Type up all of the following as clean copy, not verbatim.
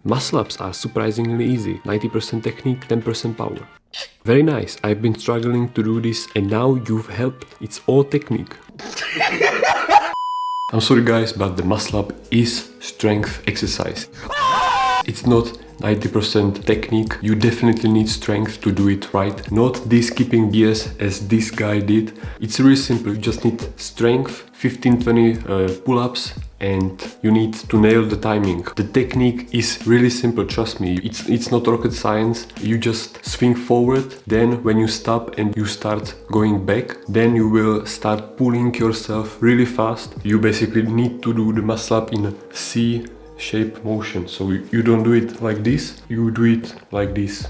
Muscle ups are surprisingly easy, 90% technique, 10% power. Very nice, I've been struggling to do this and now you've helped, it's all technique. I'm sorry guys, but the muscle up is strength exercise. It's not 90% technique, you definitely need strength to do it right. Not this skipping BS as this guy did. It's really simple, you just need strength, 15-20 pull-ups, and you need to nail the timing. The technique is really simple, trust me. It's not rocket science. You just swing forward, then when you stop and you start going back, then you will start pulling yourself really fast. You basically need to do the muscle up in a C-shape motion. So you don't do it like this, you do it like this.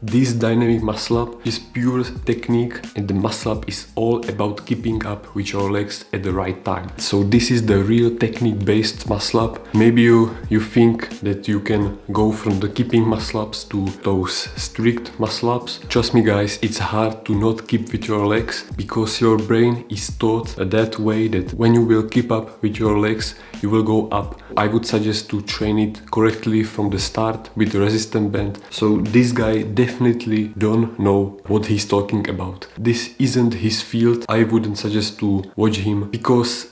This dynamic muscle up is pure technique, and the muscle up is all about keeping up with your legs at the right time. So this is the real technique based muscle up. Maybe you think that you can go from the keeping muscle ups to those strict muscle ups. Trust me guys, it's hard to not keep with your legs because your brain is taught that way that when you will keep up with your legs, you will go up. I would suggest to train it correctly from the start with the resistance band. So this guy definitely don't know what he's talking about. This isn't his field. I wouldn't suggest to watch him because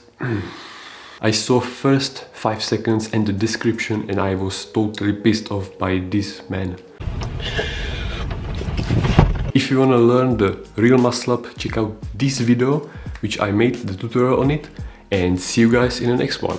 I saw first 5 seconds and the description and I was totally pissed off by this man. If you wanna learn the real muscle up, check out this video which I made the tutorial on it, and see you guys in the next one.